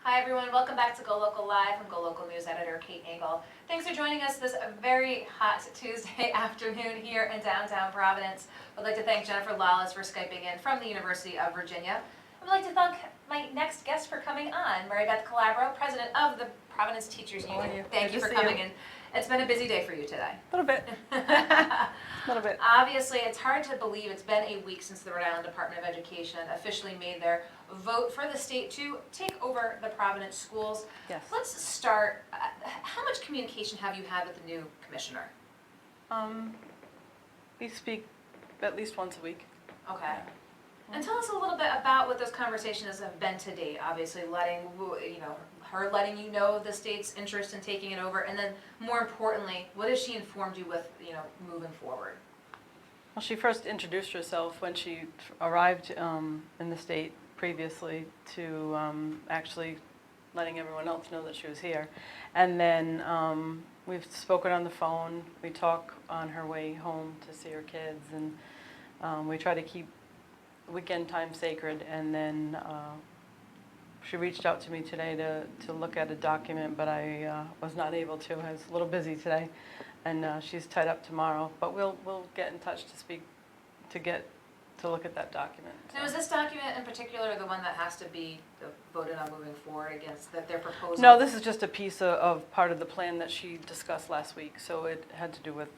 Hi everyone, welcome back to GoLocal Live. I'm GoLocal News Editor Kate Engel. Thanks for joining us this very hot Tuesday afternoon here in downtown Providence. I'd like to thank Jennifer Lawless for Skyping in from the University of Virginia. I'd like to thank my next guest for coming on, Maribeth Calabro, President of the Providence Teachers Union. Thank you for coming in. It's been a busy day for you today. A little bit. A little bit. Obviously, it's hard to believe it's been a week since the Rhode Island Department of Education officially made their vote for the state to take over the Providence schools. Yes. Let's start. How much communication have you had with the new commissioner? We speak at least once a week. Okay. And tell us a little bit about what those conversations have been to date. Obviously, her letting you know the state's interest in taking it over, and then more importantly, what has she informed you with, moving forward? Well, she first introduced herself when she arrived in the state previously to actually letting everyone else know that she was here. And then we've spoken on the phone. We talk on her way home to see her kids, and we try to keep weekend time sacred. And then she reached out to me today to look at a document, but I was not able to. I was a little busy today, and she's tied up tomorrow. But we'll get in touch to look at that document. Now, is this document in particular the one that has to be voted on moving forward against that they're proposing? No, this is just a piece of part of the plan that she discussed last week. So it had to do with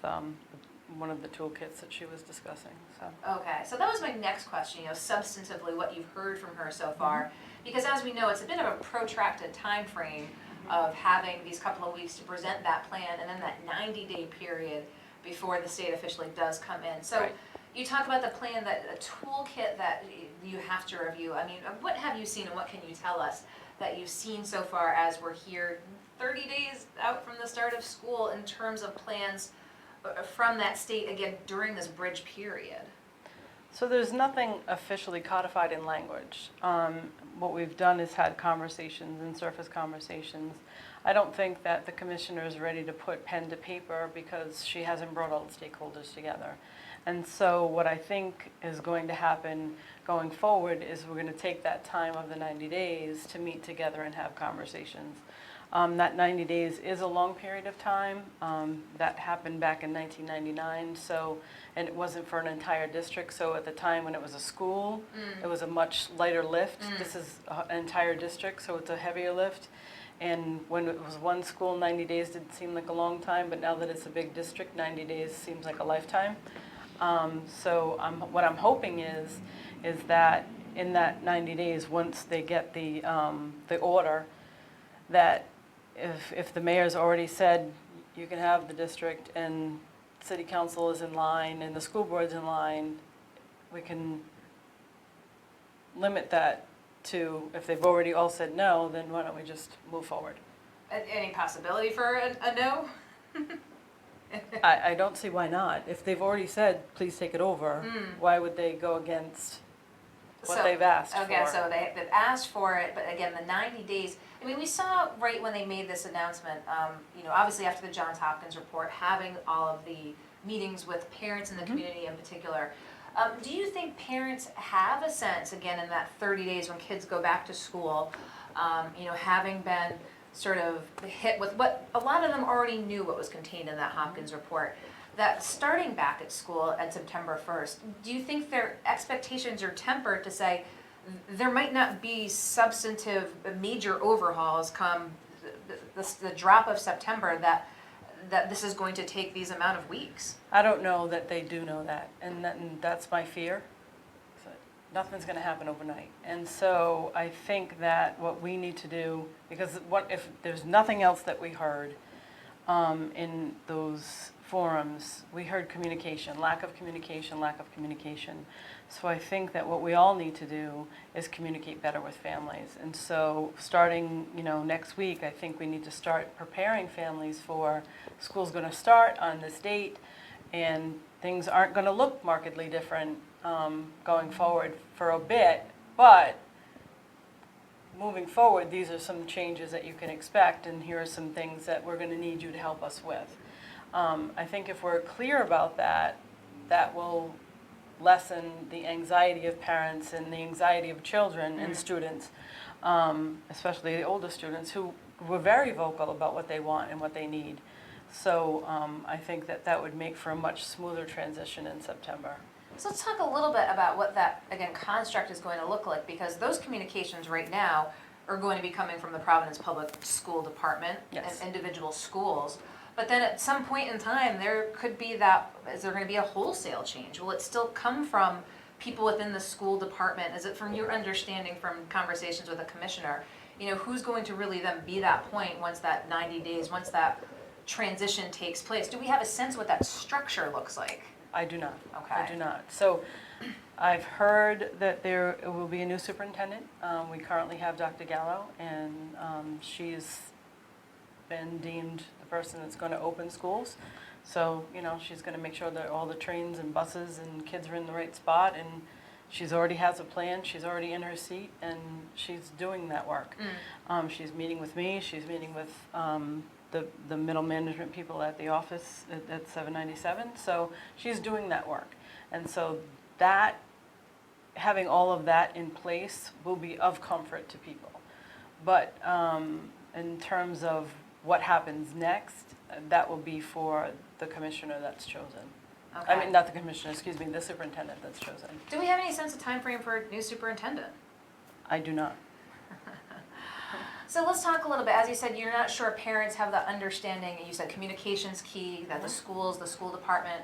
one of the toolkits that she was discussing. So. Okay, so that was my next question, substantively what you've heard from her so far. Because as we know, it's a bit of a protracted time frame of having these couple of weeks to present that plan and then that 90-day period before the state officially does come in. So right. You talk about the plan, that a toolkit that you have to review. I mean, what have you seen and what can you tell us that you've seen so far as we're here 30 days out from the start of school in terms of plans from that state, again, during this bridge period? So there's nothing officially codified in language. What we've done is had conversations and surface conversations. I don't think that the commissioner is ready to put pen to paper because she hasn't brought all the stakeholders together. And so what I think is going to happen going forward is we're going to take that time of the 90 days to meet together and have conversations. That 90 days is a long period of time. That happened back in 1999, and it wasn't for an entire district. So at the time when it was a school, it was a much lighter lift. This is an entire district, so it's a heavier lift. And when it was one school, 90 days didn't seem like a long time, but now that it's a big district, 90 days seems like a lifetime. What I'm hoping is that in that 90 days, once they get the order, that if the mayor's already said you can have the district and city council is in line and the school board's in line, we can limit that to, if they've already all said no, then why don't we just move forward? Any possibility for a no? I don't see why not. If they've already said, please take it over, why would they go against what they've asked for? Okay, so they've asked for it, but again, the 90 days, I mean, we saw right when they made this announcement, obviously after the Johns Hopkins report, having all of the meetings with parents in the community in particular. Do you think parents have a sense, again, in that 30 days when kids go back to school, having been sort of hit with what a lot of them already knew what was contained in that Hopkins report, that starting back at school at September 1st, do you think their expectations are tempered to say there might not be substantive major overhauls come the drop of September, that this is going to take these amount of weeks? I don't know that they do know that, and that's my fear. So nothing's going to happen overnight. And so I think that what we need to do, because if there's nothing else that we heard in those forums, we heard communication, lack of communication, lack of communication. So I think that what we all need to do is communicate better with families. And so starting, next week, I think we need to start preparing families for school's going to start on this date, and things aren't going to look markedly different going forward for a bit, but moving forward, these are some changes that you can expect, and here are some things that we're going to need you to help us with. I think if we're clear about that, that will lessen the anxiety of parents and the anxiety of children and students, especially the older students who were very vocal about what they want and what they need. So I think that would make for a much smoother transition in September. So let's talk a little bit about what that, again, construct is going to look like, because those communications right now are going to be coming from the Providence Public School Department Yes. and individual schools. But then at some point in time, there could be that, is there gonna be a wholesale change? Will it still come from people within the school department? Is it from your understanding from conversations with the commissioner? You know, who's going to really then be that point once that 90 days, once that transition takes place? Do we have a sense of what that structure looks like? I do not. Okay. I do not. So I've heard that there will be a new superintendent. We currently have Dr. Gallo, and she's been deemed the person that's going to open schools. So, you know, she's going to make sure that all the trains and buses and kids are in the right spot, and she's already has a plan. She's already in her seat, and she's doing that work. She's meeting with me. She's meeting with the middle management people at the office at 797. So she's doing that work. And so that, having all of that in place will be of comfort to people. But in terms of what happens next, that will be for the commissioner that's chosen. Okay. I mean, not the commissioner, excuse me, the superintendent that's chosen. Do we have any sense of time frame for a new superintendent? I do not. So let's talk a little bit. As you said, you're not sure parents have the understanding. You said communication's key, that the schools, the school department,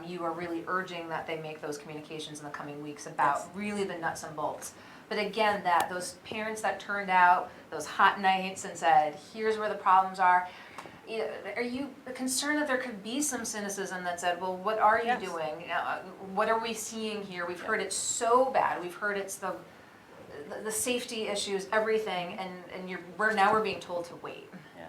you are really urging that they make those communications in the coming weeks about Yes. really the nuts and bolts. But again, that those parents that turned out those hot nights and said, here's where the problems are, you know, are you concerned that there could be some cynicism that said, well, what are you Yes. doing? What are we seeing here? We've heard it so bad. We've heard it's the safety issues, everything, and we're being told to wait. Yeah.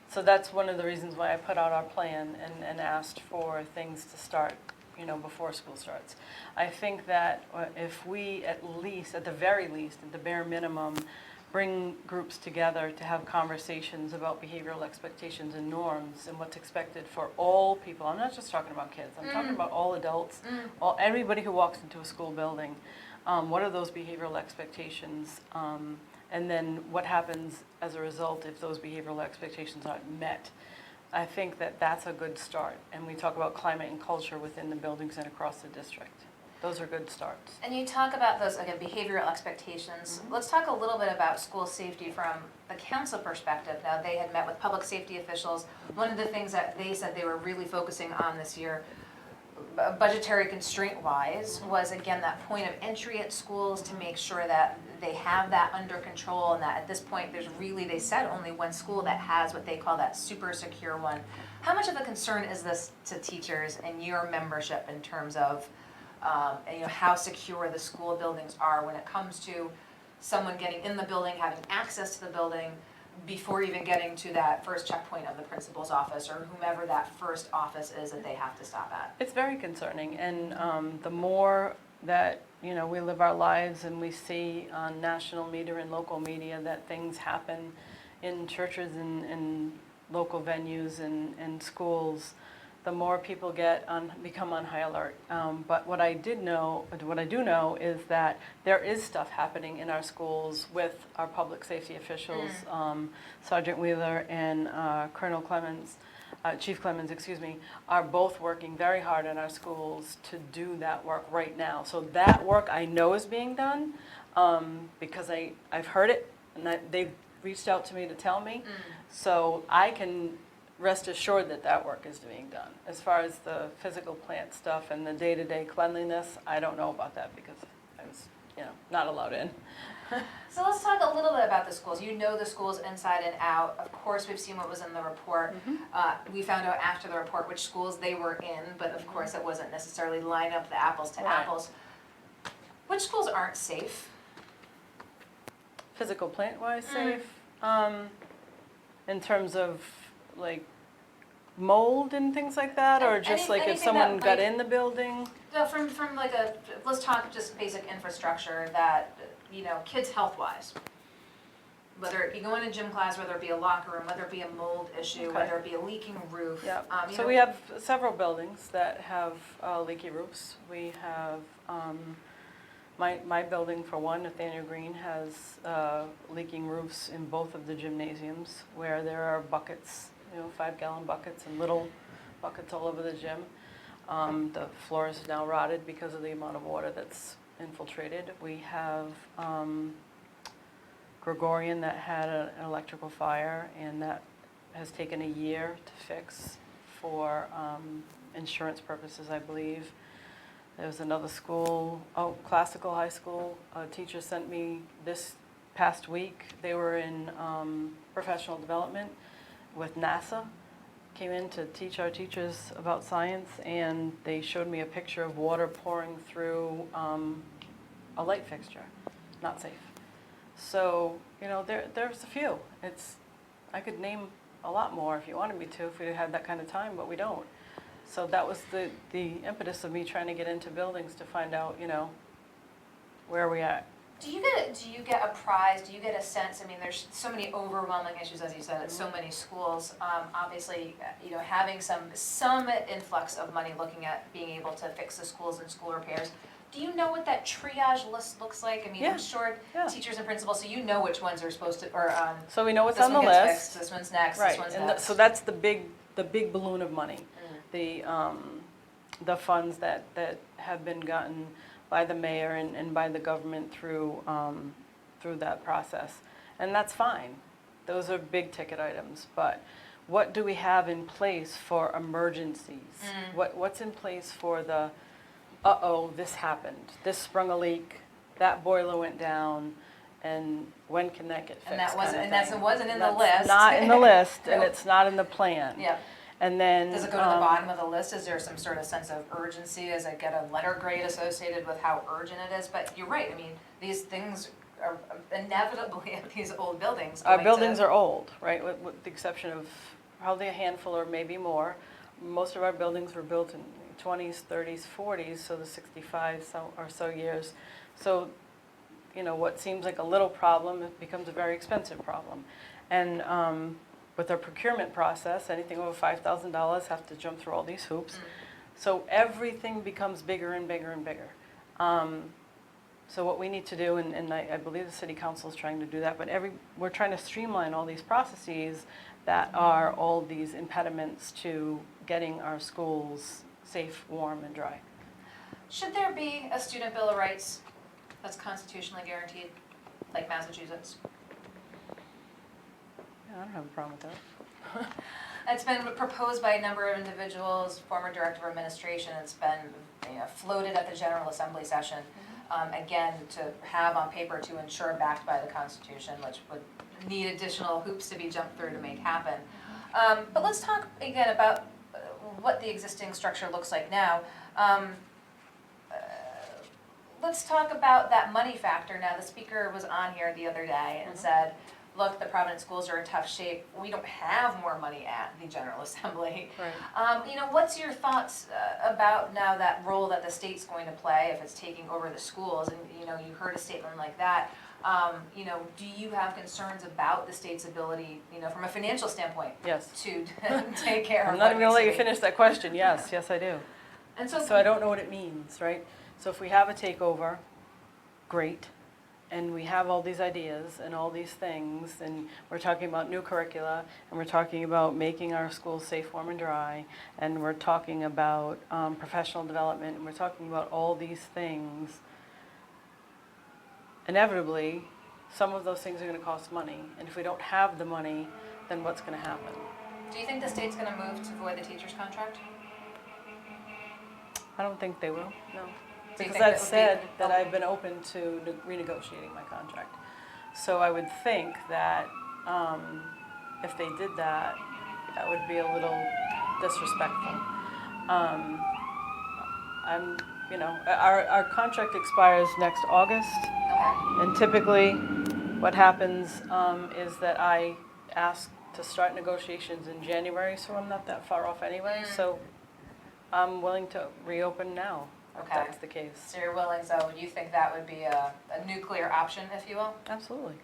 So that's one of the reasons why I put out our plan and asked for things to start, you know, before school starts. I think that if we at the very least, at the bare minimum, bring groups together to have conversations about behavioral expectations and norms and what's expected for all people. I'm not just talking about kids. I'm talking about all adults, everybody who walks into a school building. What are those behavioral expectations? And then what happens as a result if those behavioral expectations aren't met? I think that that's a good start. And we talk about climate and culture within the buildings and across the district. Those are good starts. And you talk about those, again, behavioral expectations. Let's talk a little bit about school safety from the council perspective. Now, they had met with public safety officials. One of the things that they said they were really focusing on this year, budgetary constraint-wise, was again that point of entry at schools to make sure that they have that under control, and that at this point there's really, they said, only one school that has what they call that super secure one. How much of a concern is this to teachers and your membership in terms of you know, how secure the school buildings are when it comes to someone getting in the building, having access to the building, before even getting to that first checkpoint of the principal's office or whomever that first office is that they have to stop at? It's very concerning, and the more that, you know, we live our lives and we see on national media and local media that things happen in churches and local venues and schools, the more people become on high alert. But what I do know is that there is stuff happening in our schools with our public safety officials, Sergeant Wheeler and Colonel Clemens, Chief Clemens, excuse me, are both working very hard in our schools to do that work right now. So that work I know is being done because I've heard it, and they've reached out to me to tell me. So I can rest assured that that work is being done. As far as the physical plant stuff and the day-to-day cleanliness, I don't know about that because I was, you know, not allowed in. So let's talk a little bit about the schools. You know the schools inside and out. Of course, we've seen what was in the report. We found out after the report which schools they were in, but of course it wasn't necessarily line up the apples to apples. Which schools aren't safe? Physical plant-wise safe. In terms of like mold and things like that, or just like if someone got in the building? From like let's talk just basic infrastructure that, you know, kids health-wise. whether it be going to gym class, whether it be a locker room, whether it be a mold issue, Okay. whether it be a leaking roof. Yeah, You so know, we have several buildings that have leaky roofs. We have, my building, for one, Nathaniel Green, has leaking roofs in both of the gymnasiums where there are buckets, 5-gallon buckets and little buckets all over the gym. The floor is now rotted because of the amount of water that's infiltrated. We have Gregorian that had an electrical fire, and that has taken a year to fix for insurance purposes, I believe. There was another school, Classical High School, a teacher sent me this past week. They were in professional development with NASA, came in to teach our teachers about science, and they showed me a picture of water pouring through a light fixture. Not safe. So, there's a few. I could name a lot more if you wanted me to, if we had that kind of time, but we don't. So that was the impetus of me trying to get into buildings to find out, where are we at. do you get apprised, do you get a sense, I mean, there's so many overwhelming issues, as you said, at so many schools. Obviously, having some influx of money looking at being able to fix the schools and school repairs. Do you know what that triage list looks like? I mean, Yeah. I'm sure Yeah. teachers and principals, so you know which ones are supposed to, or So we know what's this on the one gets list. fixed, this one's next, Right, this one's and next. so that's the big balloon of money. The funds that have been gotten by the mayor and by the government through that process. And that's fine. Those are big ticket items. But what do we have in place for emergencies? What's in place for the, this happened, this sprung a leak, that boiler went down, and when can that get fixed? And that wasn't, kind and of that's, thing. it wasn't in the That's list. not in the list, and Nope. it's not in the plan. Yeah. And then Does it go to the bottom of the list? Is there some sort of sense of urgency? Does it get a letter grade associated with how urgent it is? But you're right, I mean, these things are inevitably at these old buildings. Our buildings are old, right, with the exception of probably a handful or maybe more. Most of our buildings were built in 20s, 30s, 40s, so the 65 or so years. So, what seems like a little problem, it becomes a very expensive problem. And with our procurement process, anything over $5,000 have to jump through all these hoops. So everything becomes bigger and bigger and bigger. So what we need to do, and I believe the city council is trying to do that, but we're trying to streamline all these processes that are all these impediments to getting our schools safe, warm, and dry. Should there be a student bill of rights that's constitutionally guaranteed, like Massachusetts? Yeah, I don't have a problem with that. It's been proposed by a number of individuals, former director of administration. It's been floated at the General Assembly session. Again, to have on paper to ensure backed by the Constitution, which would need additional hoops to be jumped through to make happen. But let's talk again about what the existing structure looks like now. Let's talk about that money factor. Now, the speaker was on here the other day and said, look, the Providence schools are in tough shape. We don't have more money at the General Assembly. Right. What's your thoughts about now that role that the state's going to play if it's taking over the schools? And, you heard a statement like that. Do you have concerns about the state's ability, from a financial standpoint, Yes. to take care of I'm not even going to let you what needs to be? finish that question. Yes, yes, I do. And So I don't know what it means, right? So if we have a takeover, great, and we have all these ideas and all these things, and we're talking about new curricula, and we're talking about making our schools safe, warm, and dry, and we're talking about professional development, and we're talking about all these things, inevitably, some of those things are going to cost money, and if we don't have the money, then what's going to happen? Do you think the state's going to move to void the teacher's contract? I don't think they will, no. Do you Because think I've that would be- said that I've been open to renegotiating my contract. So I would think that if they did that, that would be a little disrespectful. Our contract expires next August, Okay. and typically what happens is that I ask to start negotiations in January, so I'm not that far off anyway. So I'm willing to reopen now, if Okay. that's the case. So you're willing, so you think that would be a nuclear option, if you will? Absolutely.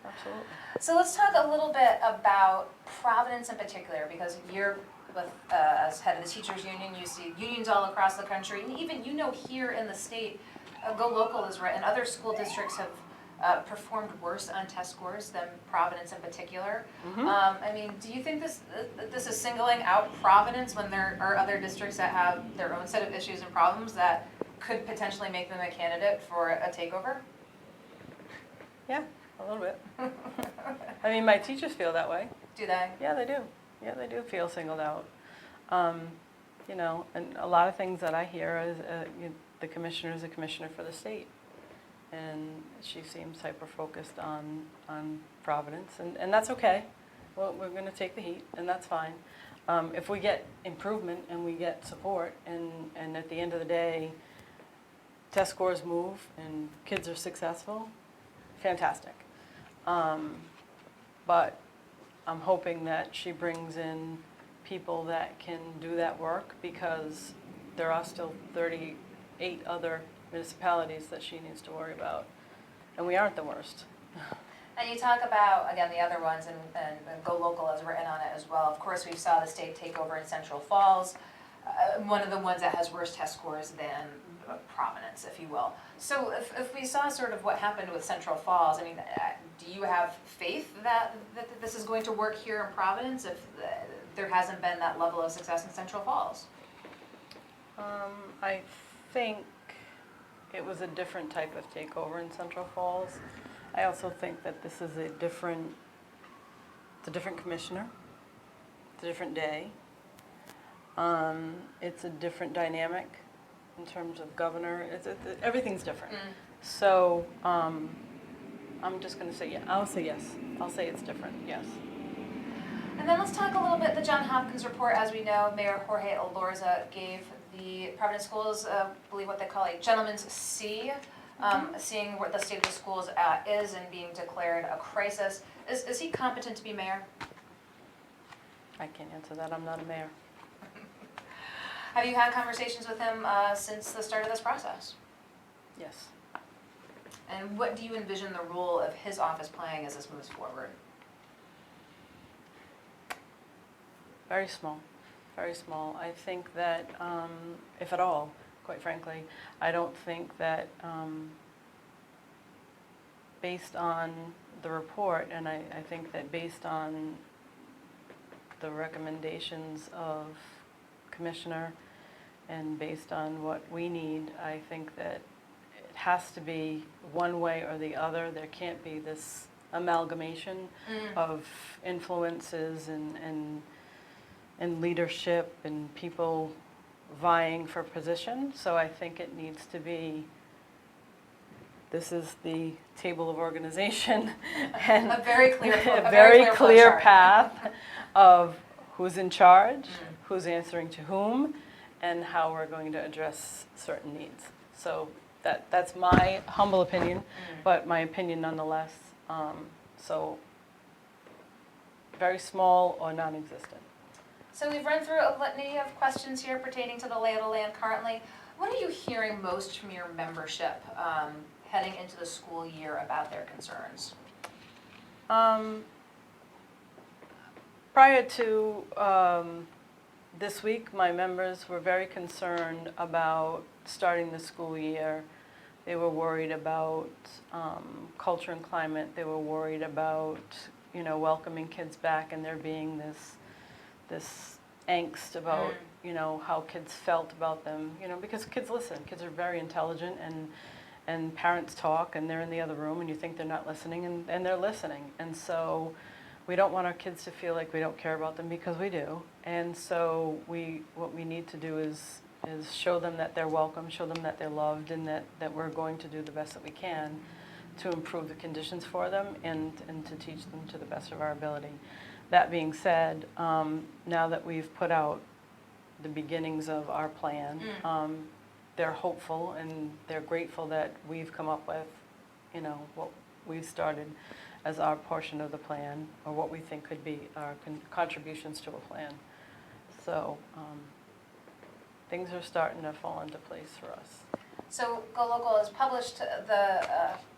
Absolutely. So let's talk a little bit about Providence in particular, because you're with, as head of the teachers union, you see unions all across the country, and even, here in the state, GoLocal is right, and other school districts have performed worse on test scores than Providence in particular. Do you think this is singling out Providence when there are other districts that have their own set of issues and problems that could potentially make them a candidate for a takeover? Yeah, a little bit. I mean, my teachers feel that way. Do they? Yeah, they do. Yeah, they do feel singled out. And a lot of things that I hear is the commissioner is a commissioner for the state. And she seems hyper-focused on Providence, and that's okay. Well, we're going to take the heat, and that's fine. If we get improvement and we get support, and at the end of the day, test scores move and kids are successful, fantastic. But I'm hoping that she brings in people that can do that work, because there are still 38 other municipalities that she needs to worry about, and we aren't the worst. And you talk about, again, the other ones, and GoLocal has written on it as well. Of course, we saw the state take over in Central Falls, one of the ones that has worse test scores than Providence, if you will. So if we saw sort of what happened with Central Falls, do you have faith that this is going to work here in Providence if there hasn't been that level of success in Central Falls? I think it was a different type of takeover in Central Falls. I also think that this is a different commissioner. It's a different day. It's a different dynamic in terms of governor. Everything's different. So I'm just going to say, yeah, I'll say yes. I'll say it's different, yes. And then let's talk a little bit, the John Hopkins report. As we know, Mayor Jorge Elorza gave the Providence schools, I believe what they call a gentleman's C, seeing what the state of the schools is and being declared a crisis. Is he competent to be mayor? I can't answer that. I'm not a mayor. Have you had conversations with him since the start of this process? Yes. And what do you envision the role of his office playing as this moves forward? Very small. Very small. I think that, if at all, quite frankly, I don't think that based on the report, and I think that based on the recommendations of Commissioner and based on what we need, I think that it has to be one way or the other. There can't be this amalgamation of influences and leadership and people vying for position. So I think it needs to be, this is the table of organization and a very clear, a very clear path of who's in charge, who's answering to whom, and how we're going to address certain needs. So that's my humble opinion, but my opinion nonetheless. So very small or non-existent. So we've run through a litany of questions here pertaining to the lay of the land currently. What are you hearing most from your membership heading into the school year about their concerns? Prior to this week, my members were very concerned about starting the school year. They were worried about culture and climate. They were worried about, welcoming kids back and there being this angst about, how kids felt about them, because kids listen. Kids are very intelligent, and parents talk, and they're in the other room, and you think they're not listening, and they're listening. And so we don't want our kids to feel like we don't care about them, because we do. And so what we need to do is show them that they're welcome, show them that they're loved, and that we're going to do the best that we can to improve the conditions for them and to teach them to the best of our ability. That being said, now that we've put out the beginnings of our plan, they're hopeful and they're grateful that we've come up with, what we've started as our portion of the plan, or what we think could be our contributions to a plan. So things are starting to fall into place for us. So GoLocal has published the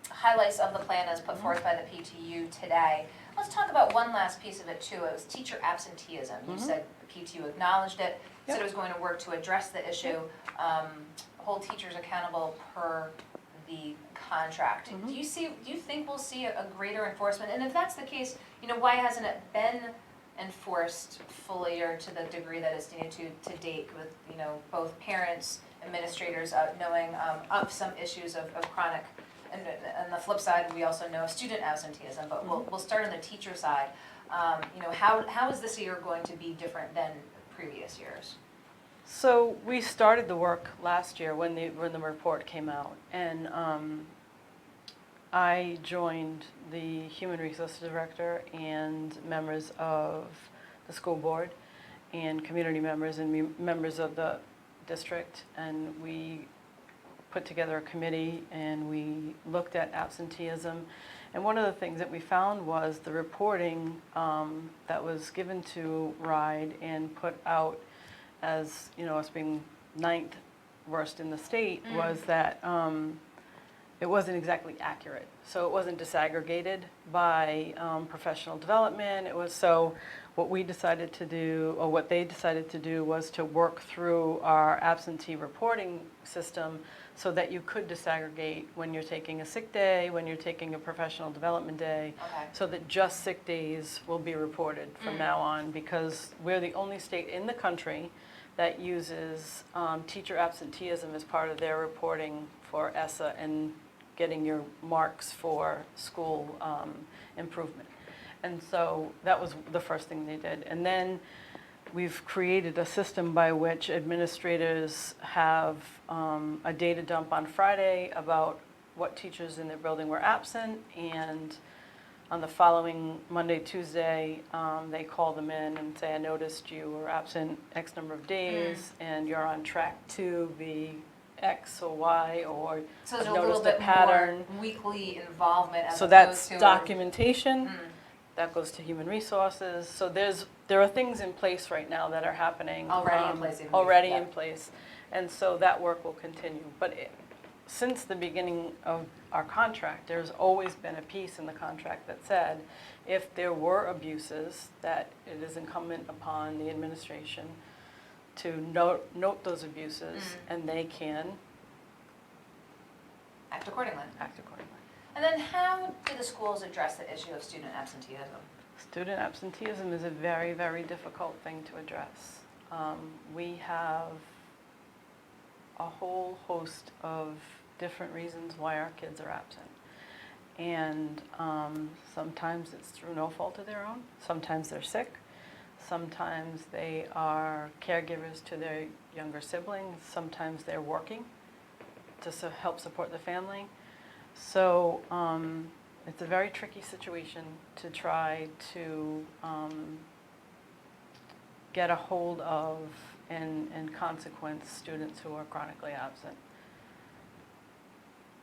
highlights of the plan as put forth by the PTU today. Let's talk about one last piece of it too. It was teacher absenteeism. You said the PTU acknowledged it, said it was going to work to address the issue, hold teachers accountable per the contract. Do you think we'll see a greater enforcement? And if that's the case, why hasn't it been enforced fully or to the degree that it's needed to date with, both parents, administrators knowing of some issues of chronic, and on the flip side, we also know of student absenteeism, but we'll start on the teacher side. How is this year going to be different than previous years? So we started the work last year when the report came out, and I joined the Human Resources Director and members of the school board and community members and members of the district, and we put together a committee and we looked at absenteeism. And one of the things that we found was the reporting that was given to RIDE and put out as, us being 9th worst in the state, was that it wasn't exactly accurate. So it wasn't disaggregated by professional development. It was, so what we decided to do, or what they decided to do, was to work through our absentee reporting system so that you could disaggregate when you're taking a sick day, when you're taking a professional development day, so that just sick days will be reported from now on, because we're the only state in the country that uses teacher absenteeism as part of their reporting for ESSA and getting your marks for school improvement. And so that was the first thing they did. And then we've created a system by which administrators have a data dump on Friday about what teachers in their building were absent, and on the following Monday, Tuesday, they call them in and say, I noticed you were absent X number of days and you're on track to be X or Y, or So there's a noticed little bit pattern. more weekly involvement as So opposed that's to documentation. That goes to human resources. So there are things in place right now that are happening. Already in place even Already before, in place. And so that work will continue. But since the beginning of our contract, there's always been a piece in the contract that said if there were abuses, that it is incumbent upon the administration to note those abuses, and they can act accordingly. act accordingly. And then how do the schools address the issue of student absenteeism? Student absenteeism is a very, very difficult thing to address. We have a whole host of different reasons why our kids are absent. And sometimes it's through no fault of their own. Sometimes they're sick. Sometimes they are caregivers to their younger siblings. Sometimes they're working to help support the family. So it's a very tricky situation to try to get a hold of and consequence students who are chronically absent.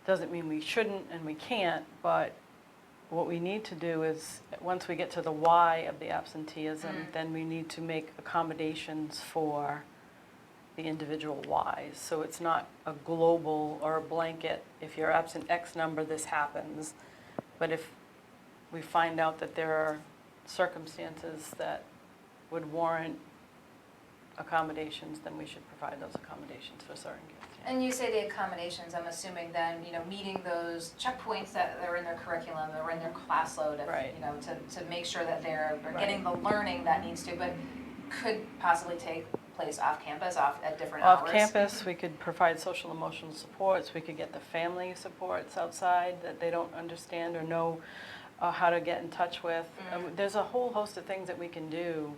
Doesn't mean we shouldn't and we can't, but what we need to do is, once we get to the why of the absenteeism, then we need to make accommodations for the individual whys. So it's not a global or a blanket, if you're absent X number, this happens. But if we find out that there are circumstances that would warrant accommodations, then we should provide those accommodations for certain kids. And you say the accommodations, I'm assuming then, meeting those checkpoints that are in their curriculum or in their class load, Right. To make sure that they're getting the learning that needs to, but could possibly take place off campus, at different hours. Off campus, we could provide social emotional supports. We could get the family supports outside that they don't understand or know how to get in touch with. There's a whole host of things that we can do.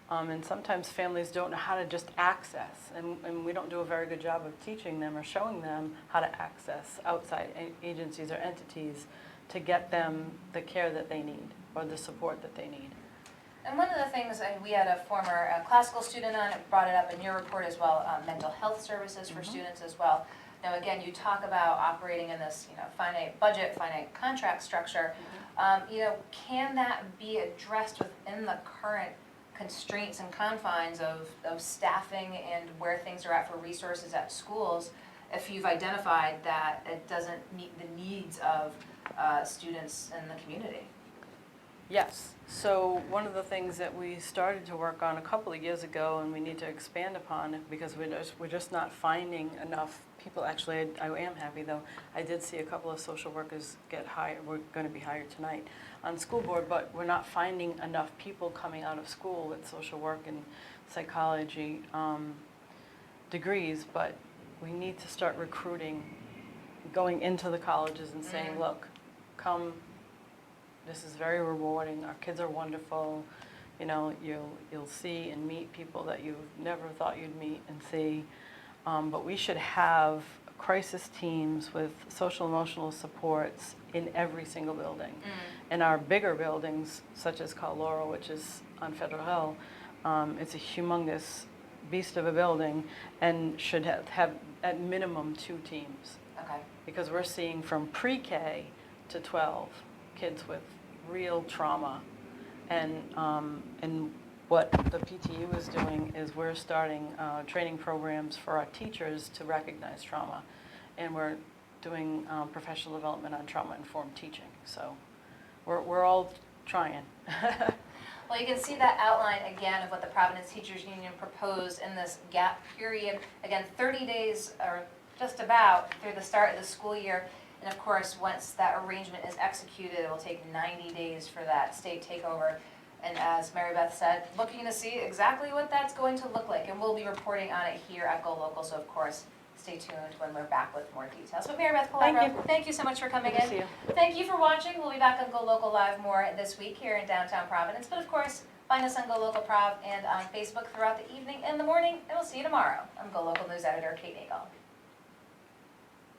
And sometimes families don't know how to just access, and we don't do a very good job of teaching them or showing them how to access outside agencies or entities to get them the care that they need or the support that they need. And one of the things, we had a former classical student on, it brought it up in your report as well, mental health services for students as well. Now again, you talk about operating in this finite budget, finite contract structure. Can that be addressed within the current constraints and confines of staffing and where things are at for resources at schools? if you've identified that it doesn't meet the needs of students in the community. Yes. So one of the things that we started to work on a couple of years ago, and we need to expand upon it because we're just not finding enough people. Actually, I am happy though. I did see a couple of social workers get hired. We're going to be hired tonight on school board, but we're not finding enough people coming out of school with social work and psychology degrees. But we need to start recruiting, going into the colleges and saying, look, come. This is very rewarding. Our kids are wonderful. You know, you'll see and meet people that you've never thought you'd meet and see. But we should have crisis teams with social emotional supports in every single building. In our bigger buildings, such as Carl Laurel, which is on Federal Hill, it's a humongous beast of a building and should have at minimum 2 teams. Okay. Because we're seeing from pre-K to 12 kids with real trauma, and what the PTU is doing is we're starting training programs for our teachers to recognize trauma, and we're doing professional development on trauma-informed teaching. So we're all trying. Well, you can see that outline again of what the Providence Teachers Union proposed in this gap period. Again, 30 days or just about through the start of the school year. And of course, once that arrangement is executed, it will take 90 days for that state takeover. And as Maribeth said, looking to see exactly what that's going to look like. And we'll be reporting on it here at GoLocal, so of course, stay tuned when we're back with more details. But Maribeth Calabro, thank you so much for coming in. Good to see you. Thank you for watching. We'll be back on GoLocal Live more this week here in downtown Providence. But of course, find us on GoLocal Prov and on Facebook throughout the evening and the morning. And we'll see you tomorrow. I'm GoLocal News Editor Kate Nagel.